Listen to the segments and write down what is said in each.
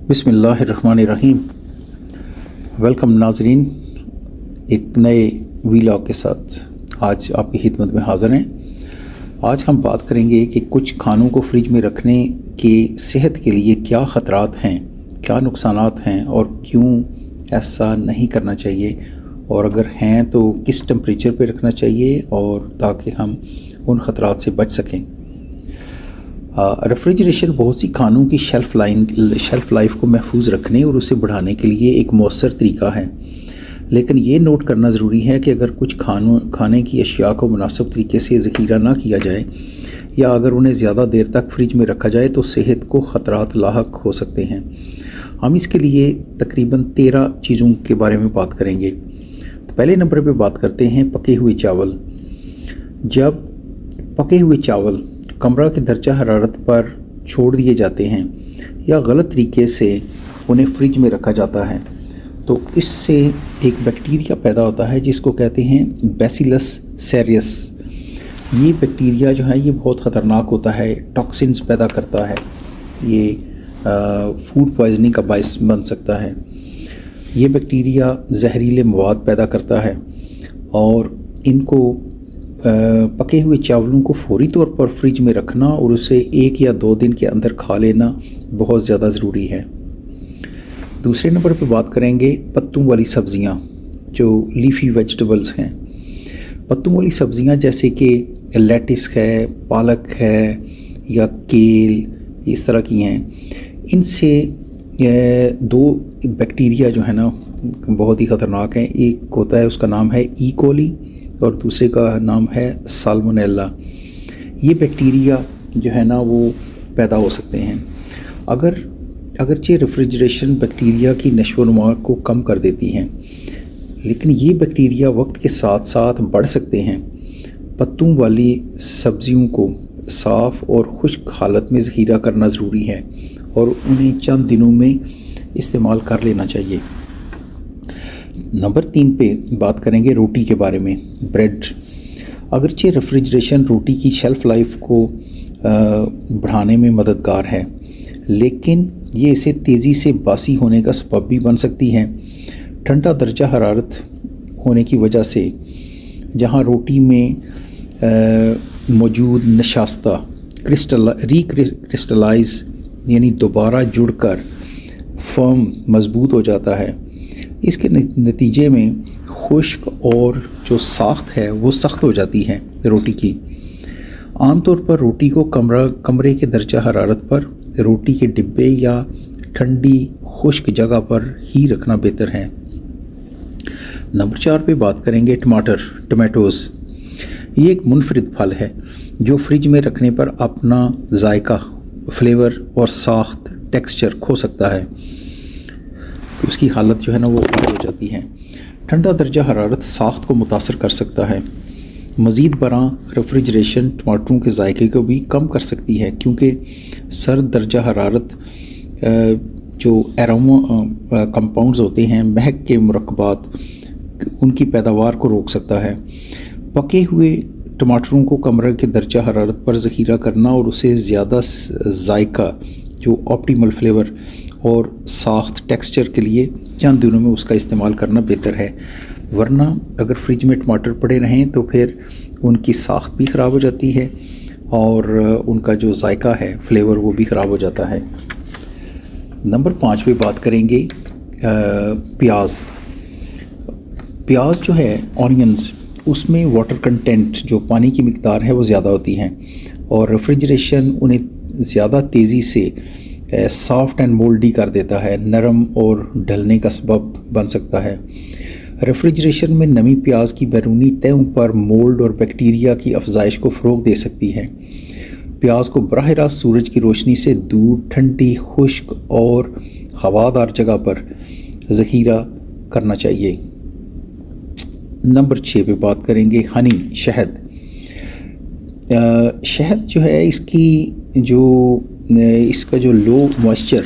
बिस्मिल्लाहिर्रहमानिर्रहीम। वेलकम नाजरीन, एक नए वीलॉग के साथ आज आपकी खिदमत में हाज़िर हैं। आज हम बात करेंगे कि कुछ खानों को फ्रिज में रखने के सेहत के लिए क्या ख़तरात हैं, क्या नुकसानात हैं और क्यों ऐसा नहीं करना चाहिए, और अगर हैं तो किस टेम्परेचर पे रखना चाहिए और ताकि हम उन ख़तरात से बच सकें। रेफ्रिजरेशन बहुत सी खानों की शेल्फ़ लाइफ को महफूज रखने और उसे बढ़ाने के लिए एक मौसर तरीका है, लेकिन ये नोट करना ज़रूरी है कि अगर कुछ खाने की अशिया को मुनासिब तरीके से ज़ख़ीरा ना किया जाए या अगर उन्हें ज़्यादा देर तक फ्रिज में रखा जाए तो सेहत को ख़तरात लाहक हो सकते हैं। हम इसके लिए तकरीबन 13 चीज़ों के बारे में बात करेंगे। तो पहले नंबर पे बात करते हैं पके हुए चावल। जब पके हुए चावल कमरा के दर्जा हरारत पर छोड़ दिए जाते हैं या गलत तरीके से उन्हें फ्रिज में रखा जाता है तो इससे एक बैक्टीरिया पैदा होता है जिसको कहते हैं बैसिलस सेरियस। ये बैक्टीरिया जो है ये बहुत ख़तरनाक होता है, टॉक्सिन्स पैदा करता है, ये फूड पॉइजनिंग का बायस बन सकता है। ये बैक्टीरिया जहरीले मवाद पैदा करता है और इनको पके हुए चावलों को फौरी तौर पर फ्रिज में रखना और उसे 1 या 2 दिन के अंदर खा लेना बहुत ज़्यादा ज़रूरी है। दूसरे नंबर पर बात करेंगे पत्तों वाली सब्ज़ियाँ, जो लीफी वेजिटेबल्स हैं। पत्तों वाली सब्ज़ियाँ जैसे कि लेटिस है, पालक है या केल, इस तरह की हैं। इनसे 2 बैक्टीरिया जो है ना बहुत ही ख़तरनाक हैं। एक होता है, उसका नाम है ई कोली और दूसरे का नाम है साल्मोनेला। ये बैक्टीरिया जो है ना वो पैदा हो सकते हैं। अगरचे रेफ्रिजरेशन बैक्टीरिया की नशोनुमा को कम कर देती हैं, लेकिन ये बैक्टीरिया वक्त के साथ साथ बढ़ सकते हैं। पत्तों वाली सब्जियों को साफ़ और खुश्क हालत में ज़ख़ीरा करना ज़रूरी है और उन्हें चंद दिनों में इस्तेमाल कर लेना चाहिए। नंबर 3 पे बात करेंगे रोटी के बारे में। ब्रेड, अगरचे रेफ्रिजरेशन रोटी की शेल्फ़ लाइफ को बढ़ाने में मददगार है, लेकिन ये इसे तेज़ी से बासी होने का सबब भी बन सकती है। ठंडा दर्जा हरारत होने की वजह से जहाँ रोटी में मौजूद नशास्ता क्रिस्टलाइज यानी दोबारा जुड़कर फर्म मज़बूत हो जाता है, इसके नतीजे में खुश्क और जो साख्त है वो सख्त हो जाती है रोटी की। आमतौर पर रोटी को कमरे के दर्जा हरारत पर रोटी के डिब्बे या ठंडी खुश्क जगह पर ही रखना बेहतर है। नंबर 4 पे बात करेंगे टमाटोज़। ये एक मुनफरिद फल है जो फ्रिज में रखने पर अपना जायका, फ्लेवर और साख्त टेक्सचर खो सकता है। उसकी हालत जो है ना वो हो जाती है। ठंडा दर्जा हरारत साख्त को मुतासर कर सकता है। मज़ीद बरां रेफ्रिजरेशन टमाटरों के जायके को भी कम कर सकती है, क्योंकि सर्द दर्जा हरारत जो एरोमा कंपाउंड्स होते हैं, महक के मुरक्कबात, उनकी पैदावार को रोक सकता है। पके हुए टमाटरों को कमरे के दर्जा हरारत पर ज़ख़ीरा करना और उसे ज़्यादा जायका, जो ऑप्टिमल फ्लेवर और साख्त टेक्सचर के लिए चंद दिनों में उसका इस्तेमाल करना बेहतर है, वरना अगर फ्रिज में टमाटर पड़े रहें तो फिर उनकी साख्त भी ख़राब हो जाती है और उनका जो जायका है, फ्लेवर, वो भी ख़राब हो जाता है। नंबर 5 पे बात करेंगे प्याज जो है, ऑनियंस, उसमें वाटर कंटेंट, जो पानी की मिकदार है वो ज़्यादा होती है और रेफ्रिजरेशन उन्हें ज़्यादा तेज़ी से सॉफ्ट एंड मोल्डी कर देता है, नरम और ढलने का सबब बन सकता है। रेफ्रिजरेशन में नमी प्याज की बैरूनी तहों पर मोल्ड और बैक्टीरिया की अफजाइश को फ़रोग़ दे सकती है। प्याज को बराह रास्त सूरज की रोशनी से दूर ठंडी, खुश्क और हवादार जगह पर ज़ख़ीरा करना चाहिए। नंबर 6 पे बात करेंगे हनी, शहद। शहद जो है इसका जो लो मॉइस्चर,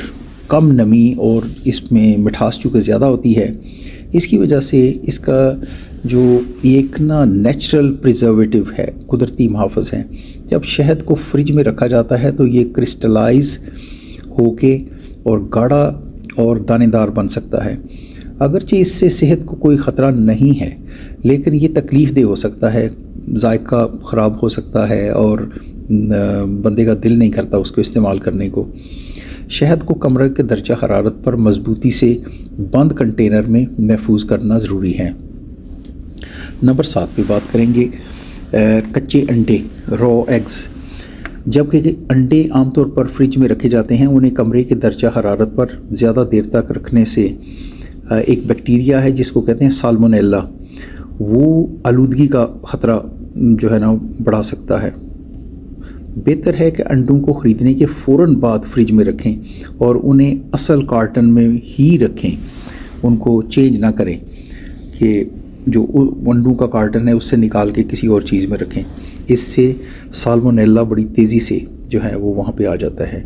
कम नमी और इसमें मिठास चूँकि ज़्यादा होती है, इसकी वजह से इसका जो एक ना नेचुरल प्रिजर्वेटिव है, कुदरती मुहाफ़िज़ है। जब शहद को फ्रिज में रखा जाता है तो ये क्रिस्टलाइज होके और गाढ़ा اور دانے دار بن سکتا ہے۔ اگرچہ اس سے صحت کو کوئی خطرہ نہیں ہے، لیکن یہ تکلیف دہ ہو سکتا ہے، ذائقہ خراب ہو سکتا ہے اور بندے کا دل نہیں کرتا اس کو استعمال کرنے کو۔ شہد کو کمرے کے درجہ حرارت پر مضبوطی سے بند کنٹینر میں محفوظ کرنا ضروری ہے۔ نمبر 7 پہ بات کریں گے کچے انڈے، رو ایگز۔ جبکہ انڈے عام طور پر فریج میں رکھے جاتے ہیں، انہیں کمرے کے درجہ حرارت پر زیادہ دیر تک رکھنے سے ایک بیکٹیریا ہے جس کو کہتے ہیں سالمونیلا، وہ آلودگی کا خطرہ جو ہے نا بڑھا سکتا ہے۔ بہتر ہے کہ انڈوں کو خریدنے کے فوراً بعد فریج میں رکھیں اور انہیں اصل کارٹن میں ہی رکھیں، ان کو چینج نہ کریں کہ جو انڈوں کا کارٹن ہے اس سے نکال کے کسی اور چیز میں رکھیں، اس سے سالمونیلا بڑی تیزی سے جو ہے وہ وہاں پہ آ جاتا ہے۔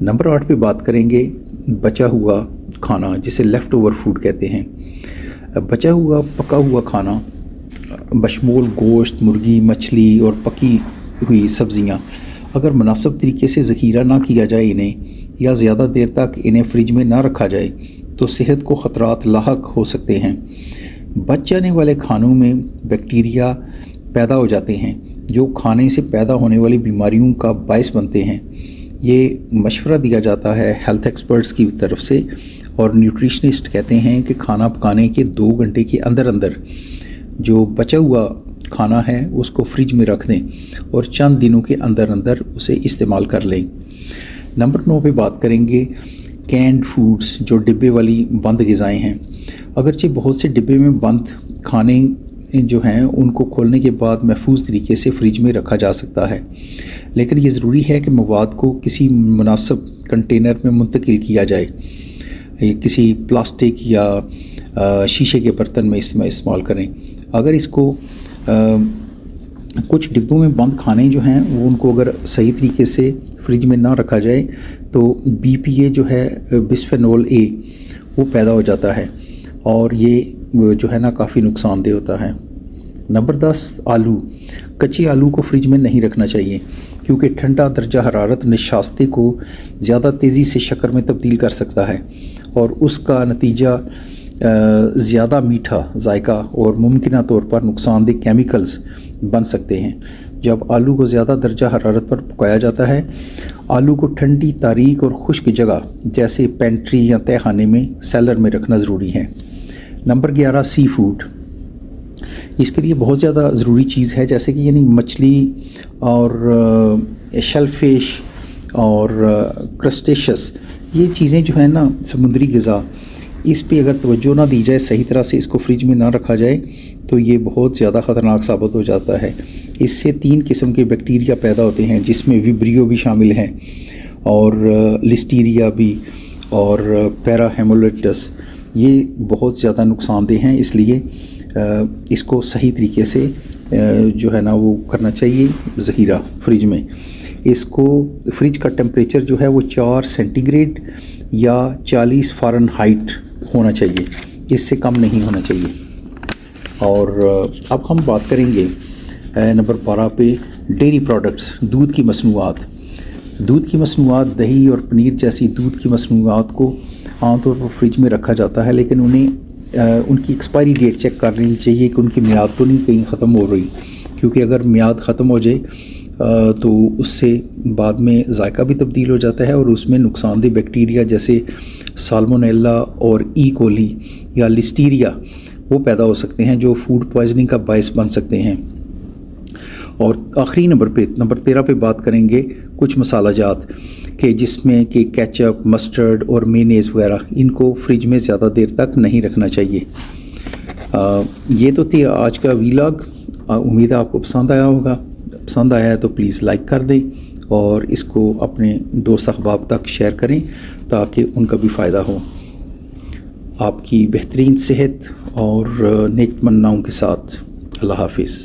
نمبر 8 پہ بات کریں گے بچا ہوا کھانا، جسے لیفٹ اوور فوڈ کہتے ہیں۔ بچا ہوا پکا ہوا کھانا بشمول گوشت، مرغی، مچھلی اور پکی ہوئی سبزیاں اگر مناسب طریقے سے ذخیرہ نہ کیا جائے انہیں، یا زیادہ دیر تک انہیں فریج میں نہ رکھا جائے تو صحت کو خطرات لاحق ہو سکتے ہیں۔ بچ جانے والے کھانوں میں بیکٹیریا پیدا ہو جاتے ہیں جو کھانے سے پیدا ہونے والی بیماریوں کا باعث بنتے ہیں۔ یہ مشورہ دیا جاتا ہے ہیلتھ ایکسپرٹس کی طرف سے، اور نیوٹریشنسٹ کہتے ہیں کہ کھانا پکانے کے 2 گھنٹے کے اندر اندر جو بچا ہوا کھانا ہے اس کو فریج میں رکھ دیں اور چند دنوں کے اندر اندر اسے استعمال کر لیں۔ نمبر 9 پہ بات کریں گے کینڈ فوڈز، جو ڈبے والی بند غذائیں ہیں۔ اگرچہ بہت سے ڈبے میں بند کھانے جو ہیں ان کو کھولنے کے بعد محفوظ طریقے سے فریج میں رکھا جا سکتا ہے، لیکن یہ ضروری ہے کہ مواد کو کسی مناسب کنٹینر میں منتقل کیا جائے، کسی پلاسٹک یا شیشے کے برتن میں استعمال کریں۔ اگر اس کو کچھ ڈبوں میں بند کھانے جو ہیں وہ ان کو اگر صحیح طریقے سے فریج میں نہ رکھا جائے تو BPA جو ہے بسفینول A وہ پیدا ہو جاتا ہے، اور یہ جو ہے نا کافی نقصان دہ ہوتا ہے۔ نمبر 10 آلو۔ کچے آلو کو فریج میں نہیں رکھنا چاہیے کیونکہ ٹھنڈا درجہ حرارت نشاستے کو زیادہ تیزی سے شکر میں تبدیل کر سکتا ہے، اور اس کا نتیجہ زیادہ میٹھا ذائقہ اور ممکنہ طور پر نقصان دہ کیمیکلز بن سکتے ہیں۔ جب آلو کو زیادہ درجہ حرارت پر پکایا جاتا ہے، آلو کو ٹھنڈی، تاریک اور خشک جگہ جیسے پینٹری یا تہہ خانے میں سیلر میں رکھنا ضروری ہے۔ نمبر 11 سی فوڈ۔ اس کے لیے بہت زیادہ ضروری چیز ہے، جیسے کہ یعنی مچھلی اور شیل فش اور کرسٹیشس، یہ چیزیں جو ہیں نا سمندری غذا، اس پہ اگر توجہ نہ دی جائے، صحیح طرح سے اس کو فریج میں نہ رکھا جائے تو یہ بہت زیادہ خطرناک ثابت ہو جاتا ہے۔ اس سے 3 قسم کے بیکٹیریا پیدا ہوتے ہیں جس میں ویبریو بھی شامل ہیں، اور لسٹیریا بھی، اور پیرا ہیمولیٹس، یہ بہت زیادہ نقصان دہ ہیں۔ اس لیے اس کو صحیح طریقے سے جو ہے نا وہ کرنا چاہیے ذخیرہ فریج میں۔ اس کو فریج کا ٹیمپریچر جو ہے وہ 4 سینٹی گریڈ یا 40 فارنہائٹ ہونا چاہیے، اس سے کم نہیں ہونا چاہیے۔ اور اب ہم بات کریں گے نمبر 12 پہ ڈیری پروڈکٹس، دودھ کی مصنوعات۔ دودھ کی مصنوعات، دہی اور پنیر جیسی دودھ کی مصنوعات کو عام طور پر فریج میں رکھا جاتا ہے، لیکن انہیں ان کی ایکسپائری ڈیٹ چیک کر لینی چاہیے کہ ان کی میعاد تو نہیں کہیں ختم ہو رہی، کیونکہ اگر میعاد ختم ہو جائے تو اس سے بعد میں ذائقہ بھی تبدیل ہو جاتا ہے، اور اس میں نقصان دہ بیکٹیریا جیسے سالمونیلا اور ای کولی یا لسٹیریا وہ پیدا ہو سکتے ہیں جو فوڈ پوائزننگ کا باعث بن سکتے ہیں۔ اور آخری نمبر 13 پہ بات کریں گے کچھ مسالہ جات کہ جس میں کہ کیچپ، مسٹرڈ اور مینیز وغیرہ، ان کو فریج میں زیادہ دیر تک نہیں رکھنا چاہیے۔ یہ تو تھی آج کا ویلاگ، امید ہے آپ کو پسند آیا ہوگا۔ پسند آیا ہے تو پلیز لائک کر دیں اور اس کو اپنے دوست احباب تک شیئر کریں تاکہ ان کا بھی فائدہ ہو۔ آپ کی بہترین صحت اور نیک تمناؤں کے ساتھ اللہ حافظ۔